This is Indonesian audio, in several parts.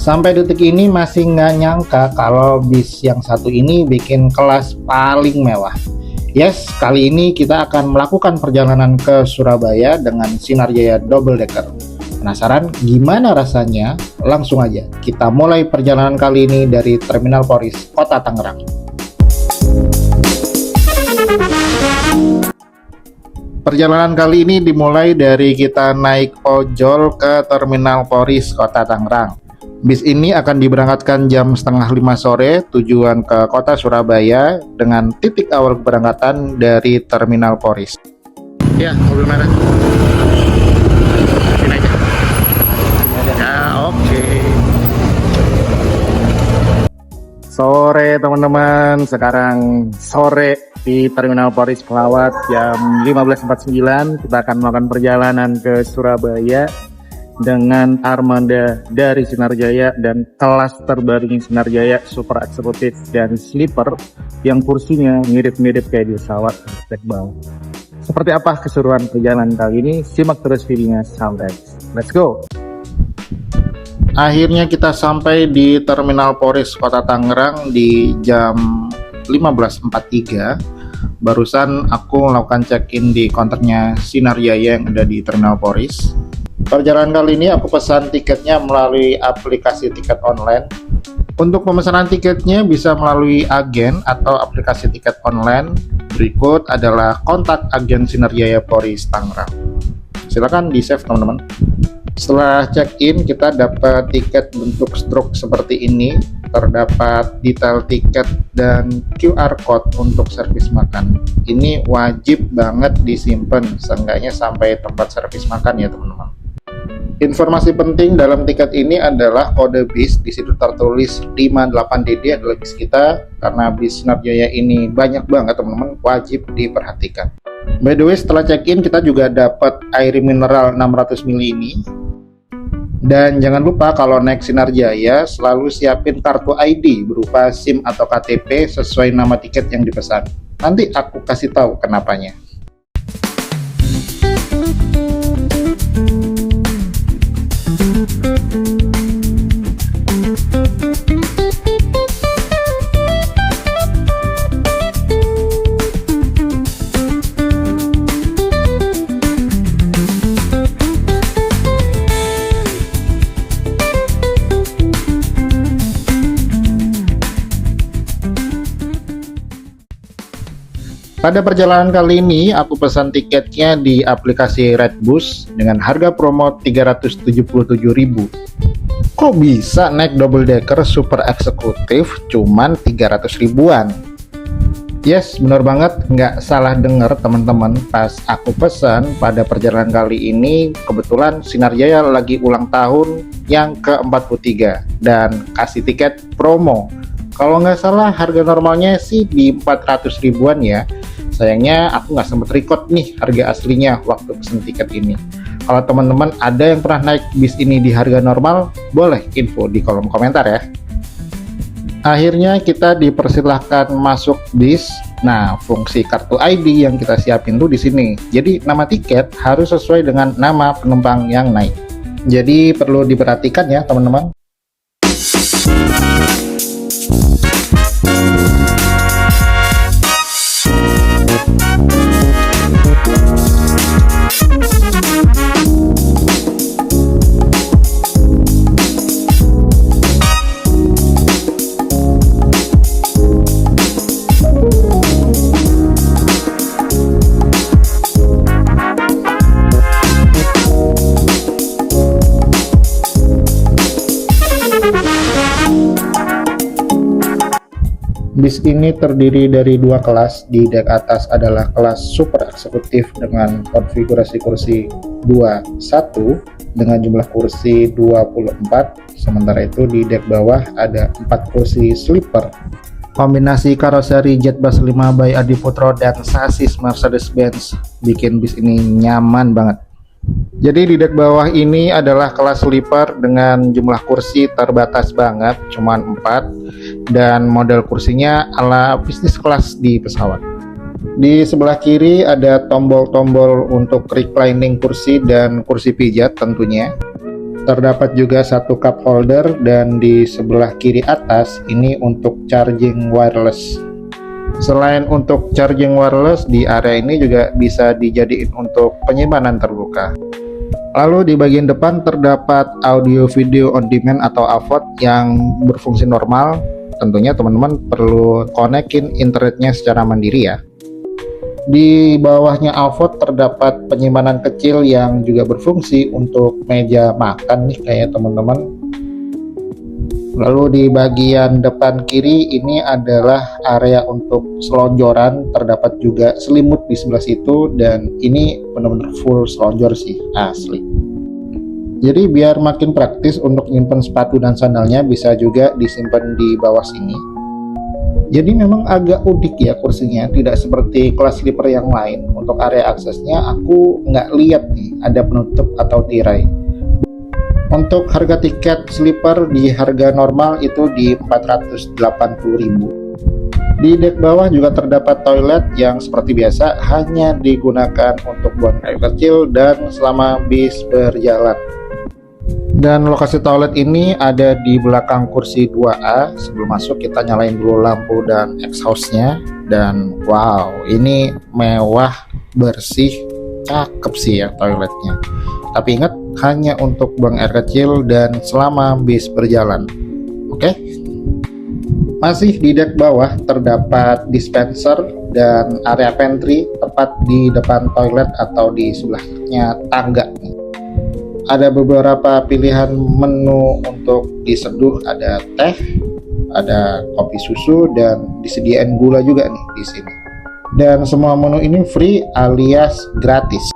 Sampai detik ini masih nggak nyangka kalau bis yang satu ini bikin kelas paling mewah. Yes, kali ini kita akan melakukan perjalanan ke Surabaya dengan Sinar Jaya Double Decker. Penasaran gimana rasanya? Langsung aja, kita mulai perjalanan kali ini dari Terminal Poris, Kota Tangerang. Perjalanan kali ini dimulai dari kita naik ojol ke Terminal Poris, Kota Tangerang. Bis ini akan diberangkatkan jam setengah 5 sore tujuan ke kota Surabaya dengan titik awal keberangkatan dari Terminal Poris. Ya, mobil merah. Sini aja. Ya, oke. Sore teman-teman, sekarang sore di Terminal Poris Pelawat jam 15.49. Kita akan melakukan perjalanan ke Surabaya dengan armada dari Sinar Jaya dan kelas terbarunya Sinar Jaya Super Eksekutif dan Sleeper yang kursinya mirip-mirip kayak di pesawat terbang. Seperti apa keseruan perjalanan kali ini? Simak terus videonya sampai. Let's go! Akhirnya kita sampai di Terminal Poris Kota Tangerang di jam 15.43. Barusan aku melakukan check-in di counternya Sinar Jaya yang ada di Terminal Poris. Perjalanan kali ini aku pesan tiketnya melalui aplikasi tiket online. Untuk pemesanan tiketnya bisa melalui agen atau aplikasi tiket online. Berikut adalah kontak agen Sinar Jaya Poris Tangerang. Silakan di save teman-teman. Setelah check-in kita dapat tiket bentuk stroke seperti ini. Terdapat detail tiket dan QR code untuk servis makan. Ini wajib banget disimpan, seenggaknya sampai tempat servis makan ya teman-teman. Informasi penting dalam tiket ini adalah kode bis. Di situ tertulis 58DD adalah bis kita. Karena bis Sinar Jaya ini banyak banget teman-teman, wajib diperhatikan. By the way, setelah check-in kita juga dapat air mineral 600 ml ini. Dan jangan lupa kalau naik Sinar Jaya selalu siapin kartu ID berupa SIM atau KTP sesuai nama tiket yang dipesan. Nanti aku kasih tahu kenapanya. Pada perjalanan kali ini, aku pesan tiketnya di aplikasi Redbus dengan harga promo 377.000. Kok bisa naik double decker super eksekutif cuman 300 ribuan? Yes, bener banget, nggak salah denger teman-teman. Pas aku pesan pada perjalanan kali ini, kebetulan Sinar Jaya lagi ulang tahun yang ke-43 dan kasih tiket promo. Kalau nggak salah harga normalnya sih di 400 ribuan ya. Sayangnya aku nggak sempat record nih harga aslinya waktu pesen tiket ini. Kalau teman-teman ada yang pernah naik bis ini di harga normal, boleh info di kolom komentar ya. Akhirnya kita dipersilahkan masuk bis. Nah, fungsi kartu ID yang kita siapin tuh di sini. Jadi nama tiket harus sesuai dengan nama penumpang yang naik. Jadi perlu diperhatikan ya teman-teman. Bis ini terdiri dari dua kelas. Di dek atas adalah kelas super eksekutif dengan konfigurasi kursi 21 dengan jumlah kursi 24. Sementara itu di dek bawah ada 4 kursi sleeper. Kombinasi karoseri Jetbus 5 by Adi Putro dan sasis Mercedes-Benz bikin bis ini nyaman banget. Jadi di dek bawah ini adalah kelas sleeper dengan jumlah kursi terbatas banget, cuman 4, dan model kursinya ala bisnis kelas di pesawat. Di sebelah kiri ada tombol-tombol untuk reclining kursi dan kursi pijat tentunya. Terdapat juga satu cup holder dan di sebelah kiri atas ini untuk charging wireless. Selain untuk charging wireless, di area ini juga bisa dijadiin untuk penyimpanan terbuka. Lalu di bagian depan terdapat audio video on demand atau AVOD yang berfungsi normal. Tentunya teman-teman perlu konekin internetnya secara mandiri ya. Di bawahnya AVOD terdapat penyimpanan kecil yang juga berfungsi untuk meja makan nih kayak teman-teman. Lalu di bagian depan kiri ini adalah area untuk selonjoran, terdapat juga selimut di sebelah situ dan ini benar-benar full selonjor sih, asli. Jadi biar makin praktis untuk nyimpen sepatu dan sandalnya bisa juga disimpan di bawah sini. Jadi memang agak unik ya kursinya, tidak seperti kelas sleeper yang lain. Untuk area aksesnya aku nggak lihat nih ada penutup atau tirai. Untuk harga tiket sleeper di harga normal itu di 480.000. Di dek bawah juga terdapat toilet yang seperti biasa hanya digunakan untuk buang air kecil dan selama bis berjalan. Dan lokasi toilet ini ada di belakang kursi 2A. Sebelum masuk kita nyalain dulu lampu dan exhaustnya. Dan wow, ini mewah, bersih, cakep sih ya toiletnya. Tapi ingat, hanya untuk buang air kecil dan selama bis berjalan. Oke? Masih di dek bawah terdapat dispenser dan area pantry tepat di depan toilet atau di sebelahnya tangga nih. Ada beberapa pilihan menu untuk diseduh, ada teh, ada kopi susu, dan disediain gula juga nih di sini. Dan semua menu ini free alias gratis.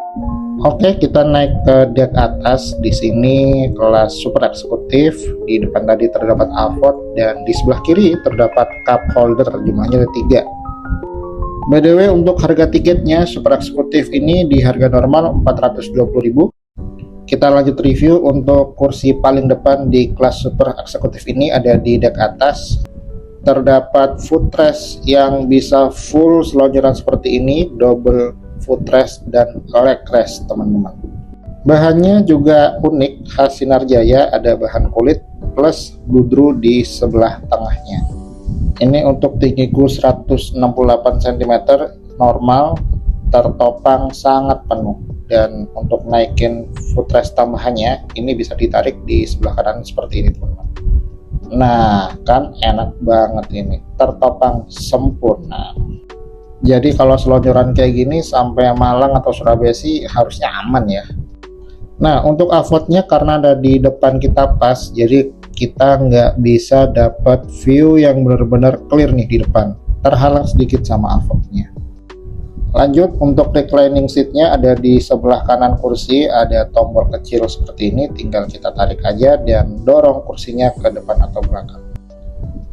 Oke, kita naik ke dek atas. Di sini kelas super eksekutif. Di depan tadi terdapat AVOD dan di sebelah kiri terdapat cup holder, jumlahnya ada 3. By the way, untuk harga tiketnya super eksekutif ini di harga normal 420.000. Kita lanjut review. Untuk kursi paling depan di kelas super eksekutif ini ada di dek atas. Terdapat footrest yang bisa full selonjoran seperti ini, double footrest dan leg rest teman-teman. Bahannya juga unik, khas Sinarjaya, ada bahan kulit plus bludru di sebelah tengahnya. Ini untuk tinggiku 168 cm normal, tertopang sangat penuh. Dan untuk naikin footrest tambahannya ini bisa ditarik di sebelah kanan seperti ini teman-teman. Nah kan enak banget, ini tertopang sempurna. Jadi kalau selonjoran kayak gini sampai Malang atau Surabaya sih harusnya aman ya. Nah untuk AVOD-nya karena ada di depan kita pas, jadi kita nggak bisa dapat view yang benar-benar clear nih di depan, terhalang sedikit sama AVOD-nya. Lanjut, untuk reclining seatnya ada di sebelah kanan kursi, ada tombol kecil seperti ini, tinggal kita tarik aja dan dorong kursinya ke depan atau belakang.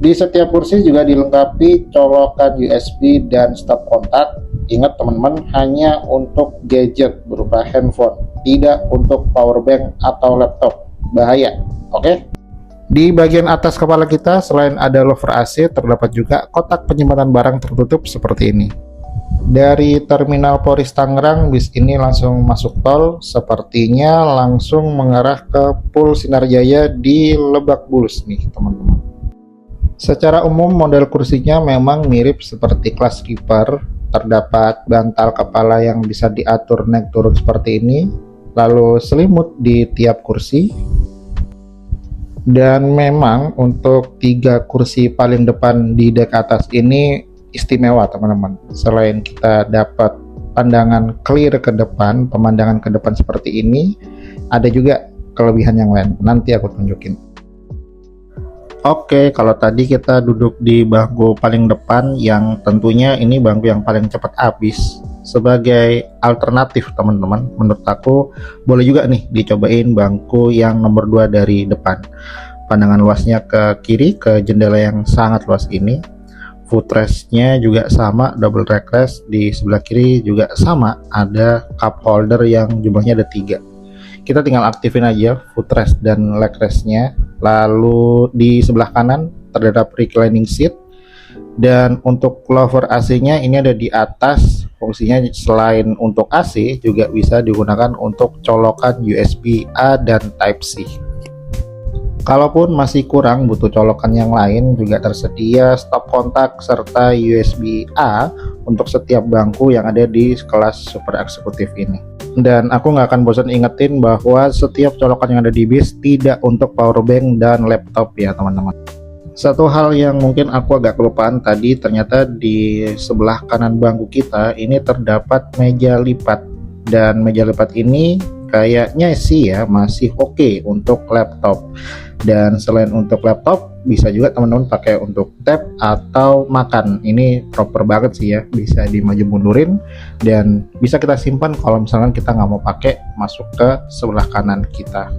Di setiap kursi juga dilengkapi colokan USB dan stop kontak. Ingat teman-teman, hanya untuk gadget berupa handphone, tidak untuk power bank atau laptop, bahaya. Oke? Di bagian atas kepala kita selain ada louvre AC, terdapat juga kotak penyimpanan barang tertutup seperti ini. Dari Terminal Poris Tangerang, bis ini langsung masuk tol, sepertinya langsung mengarah ke Pul Sinarjaya di Lebak Bulus nih teman-teman. Secara umum model kursinya memang mirip seperti kelas sleeper, terdapat bantal kepala yang bisa diatur naik turun seperti ini, lalu selimut di tiap kursi. Dan memang untuk 3 kursi paling depan di dek atas ini istimewa teman-teman. Selain kita dapat pandangan clear ke depan, pemandangan ke depan seperti ini, ada juga kelebihan yang lain, nanti aku tunjukin. Oke, kalau tadi kita duduk di bangku paling depan, yang tentunya ini bangku yang paling cepat habis. Sebagai alternatif teman-teman, menurut aku boleh juga nih dicobain bangku yang nomor 2 dari depan. Pandangan luasnya ke kiri, ke jendela yang sangat luas ini. Footrestnya juga sama, double backrest. Di sebelah kiri juga sama, ada cup holder yang jumlahnya ada 3. Kita tinggal aktifin aja footrest dan leg restnya. Lalu di sebelah kanan terdapat reclining seat, dan untuk louvre AC nya ini ada di atas fungsinya selain untuk AC juga bisa digunakan untuk colokan USB A dan Type-C. Kalaupun masih kurang butuh colokan yang lain, juga tersedia stop kontak serta USB A untuk setiap bangku yang ada di kelas super eksekutif ini. Dan aku nggak akan bosan ingetin bahwa setiap colokan yang ada di bis tidak untuk powerbank dan laptop ya teman-teman. Satu hal yang mungkin aku agak kelupaan tadi, ternyata di sebelah kanan bangku kita ini terdapat meja lipat, dan meja lipat ini kayaknya sih ya masih oke untuk laptop. Dan selain untuk laptop, bisa juga teman-teman pakai untuk tab atau makan. Ini proper banget sih ya, bisa dimaju mundurin dan bisa kita simpan kalau misalkan kita nggak mau pakai masuk ke sebelah kanan kita.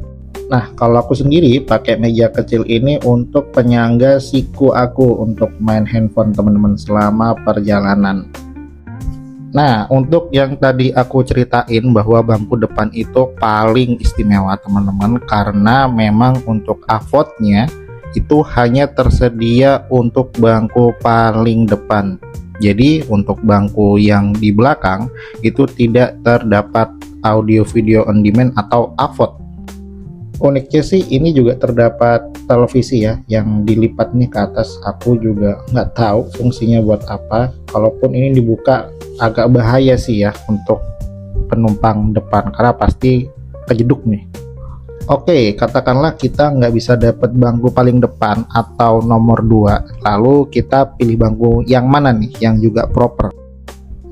Nah, kalau aku sendiri pakai meja kecil ini untuk penyangga siku aku untuk main handphone teman-teman selama perjalanan. Nah, untuk yang tadi aku ceritain bahwa bangku depan itu paling istimewa teman-teman, karena memang untuk avotnya itu hanya tersedia untuk bangku paling depan. Jadi untuk bangku yang di belakang itu tidak terdapat audio video on demand atau AVOD. Uniknya sih ini juga terdapat televisi ya yang dilipat nih ke atas. Aku juga nggak tahu fungsinya buat apa. Kalaupun ini dibuka agak bahaya sih ya untuk penumpang depan karena pasti kejeduk nih. Oke, katakanlah kita nggak bisa dapat bangku paling depan atau nomor 2, lalu kita pilih bangku yang mana nih yang juga proper.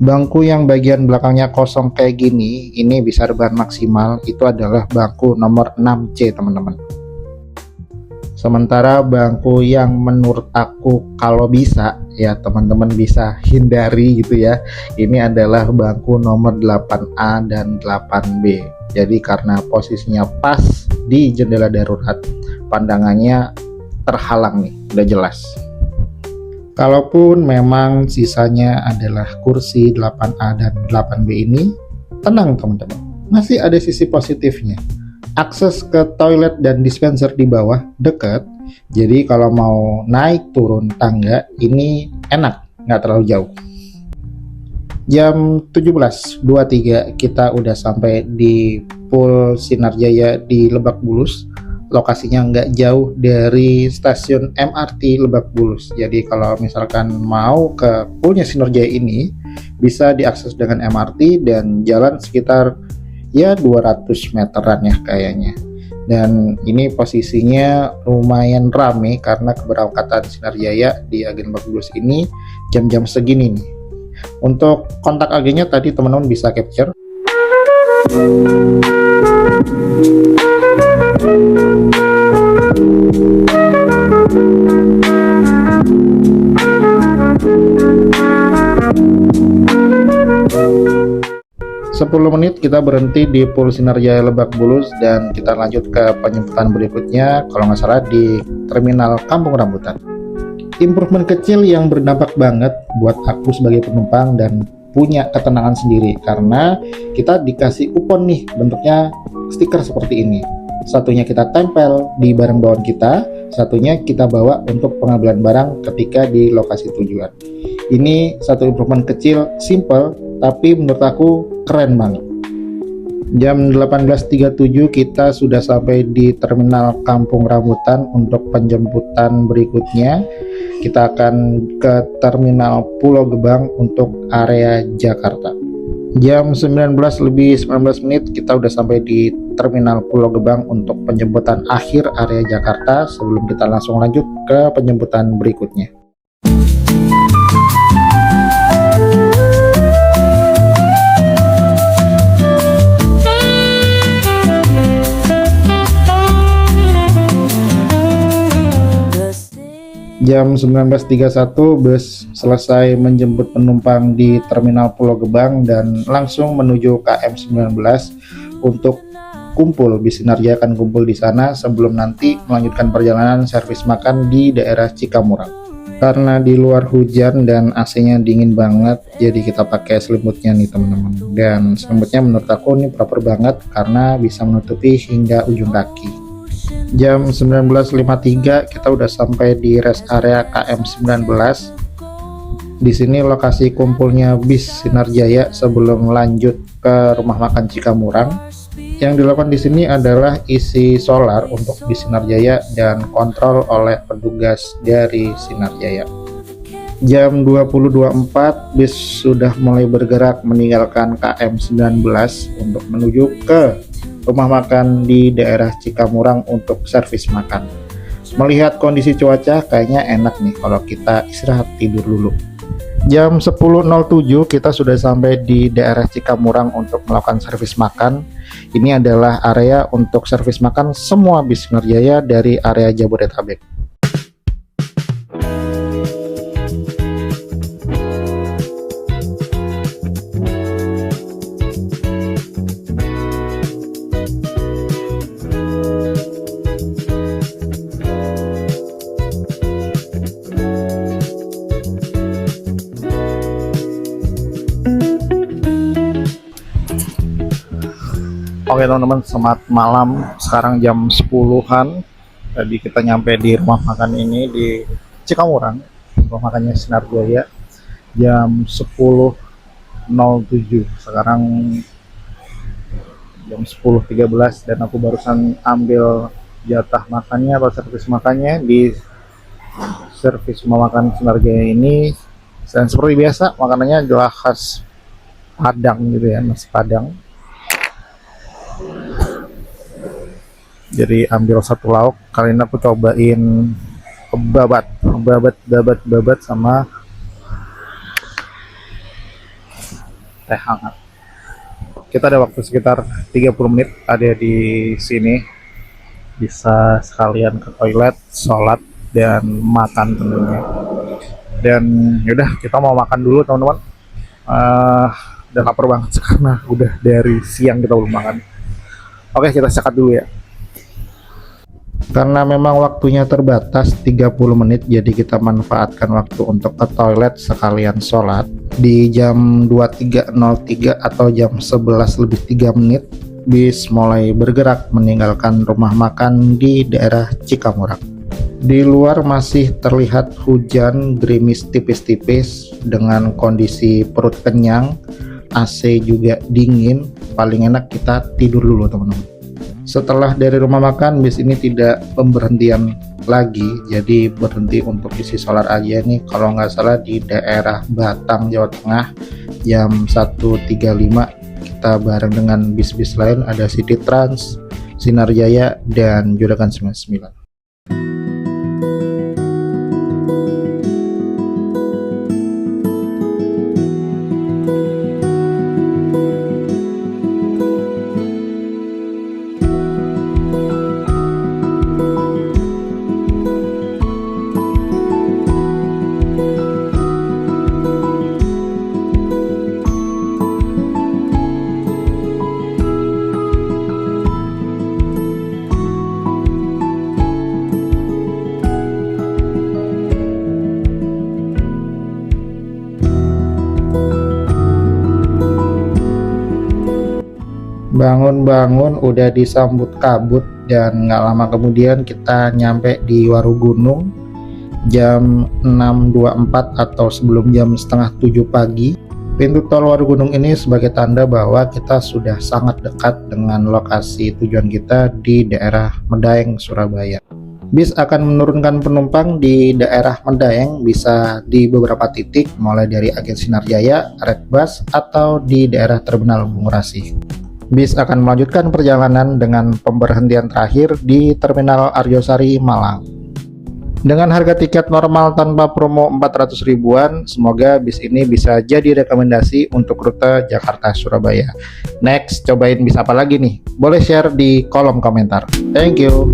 Bangku yang bagian belakangnya kosong kayak gini, ini bisa rebahan maksimal, itu adalah bangku nomor 6C teman-teman. Sementara bangku yang menurut aku kalau bisa ya teman-teman bisa hindari gitu ya, ini adalah bangku nomor 8A dan 8B. Jadi karena posisinya pas di jendela darurat, pandangannya terhalang nih, udah jelas. Kalaupun memang sisanya adalah kursi 8A dan 8B ini, tenang teman-teman, masih ada sisi positifnya. Akses ke toilet dan dispenser di bawah dekat, jadi kalau mau naik turun tangga ini enak, nggak terlalu jauh. Jam 17.23 kita udah sampai di Pool Sinar Jaya di Lebak Bulus. Lokasinya nggak jauh dari stasiun MRT Lebak Bulus. Jadi kalau misalkan mau ke Poolnya Sinar Jaya ini bisa diakses dengan MRT dan jalan sekitar ya 200 meteran ya kayaknya. Dan ini posisinya lumayan rame karena keberangkatan Sinar Jaya di Agen Lebak Bulus ini jam-jam segini nih. Untuk kontak agennya tadi teman-teman bisa capture. 10 menit kita berhenti di Pool Sinar Jaya Lebak Bulus dan kita lanjut ke penjemputan berikutnya, kalau nggak salah di Terminal Kampung Rambutan. Improvement kecil yang berdampak banget buat aku sebagai penumpang dan punya ketenangan sendiri karena kita dikasih kupon nih, bentuknya stiker seperti ini. Satunya kita tempel di barang bawaan kita, satunya kita bawa untuk pengambilan barang ketika di lokasi tujuan. Ini satu improvement kecil, simple, tapi menurut aku keren banget. Jam 18.37 kita sudah sampai di Terminal Kampung Rambutan untuk penjemputan berikutnya. Kita akan ke Terminal Pulau Gebang untuk area Jakarta. Jam 19.19 kita udah sampai di Terminal Pulau Gebang untuk penjemputan akhir area Jakarta sebelum kita langsung lanjut ke penjemputan berikutnya. Jam 19.31 bus selesai menjemput penumpang di Terminal Pulau Gebang dan langsung menuju KM 19 untuk kumpul. Bis Sinar Jaya akan kumpul di sana sebelum nanti melanjutkan perjalanan servis makan di daerah Cikamurang. Karena di luar hujan dan AC-nya dingin banget, jadi kita pakai selimutnya nih teman-teman. Dan selimutnya menurut aku ini proper banget karena bisa menutupi hingga ujung kaki. Jam 19.53 kita udah sampai di rest area KM 19. Di sini lokasi kumpulnya bis Sinar Jaya sebelum lanjut ke rumah makan Cikamurang. Yang dilakukan di sini adalah isi solar untuk bis Sinar Jaya dan kontrol oleh petugas dari Sinar Jaya. Jam 20.24 bis sudah mulai bergerak meninggalkan KM 19 untuk menuju ke rumah makan di daerah Cikamurang untuk servis makan. Melihat kondisi cuaca kayaknya enak nih kalau kita istirahat tidur dulu. Jam 10.07 kita sudah sampai di daerah Cikamurang untuk melakukan servis makan. Ini adalah area untuk servis makan semua bis Sinar Jaya dari area Jabodetabek. Oke teman-teman, selamat malam. Sekarang jam 10-an. Tadi kita nyampe di rumah makan ini di Cikamurang, rumah makannya Sinar Jaya, jam 10.07. Sekarang jam 10.13 dan aku barusan ambil jatah makannya atau servis makannya di servis rumah makan Sinar Jaya ini. Dan seperti biasa makanannya adalah khas Padang gitu ya, nasi Padang. Jadi ambil satu lauk, kali ini aku cobain babat sama teh hangat. Kita ada waktu sekitar 30 menit ada di sini, bisa sekalian ke toilet, sholat, dan makan tentunya. Dan yaudah kita mau makan dulu teman-teman. Udah lapar banget karena udah dari siang kita belum makan. Oke, kita sekat dulu ya. Karena memang waktunya terbatas 30 menit, jadi kita manfaatkan waktu untuk ke toilet sekalian sholat. Di jam 23.03 atau jam 11:03 bis mulai bergerak meninggalkan rumah makan di daerah Cikamurang. Di luar masih terlihat hujan gerimis tipis-tipis dengan kondisi perut kenyang, AC juga dingin. Paling enak kita tidur dulu teman-teman. Setelah dari rumah makan, bis ini tidak pemberhentian lagi, jadi berhenti untuk isi solar aja nih. Kalau nggak salah di daerah Batang, Jawa Tengah, jam 1.35 kita bareng dengan bis-bis lain, ada City Trans, Sinar Jaya, dan Juragan 99. Bangun-bangun udah disambut kabut, dan nggak lama kemudian kita nyampe di Warugunung jam 6.24 atau sebelum jam setengah 7 pagi. Pintu tol Warugunung ini sebagai tanda bahwa kita sudah sangat dekat dengan lokasi tujuan kita di daerah Medaeng, Surabaya. Bis akan menurunkan penumpang di daerah Medaeng bisa di beberapa titik, mulai dari agen Sinar Jaya, Redbus, atau di daerah Terminal Bungurasi. Bis akan melanjutkan perjalanan dengan pemberhentian terakhir di Terminal Arjosari, Malang. Dengan harga tiket normal tanpa promo 400 ribuan, semoga bis ini bisa jadi rekomendasi untuk rute Jakarta-Surabaya. Next, cobain bis apa lagi nih? Boleh share di kolom komentar. Thank you.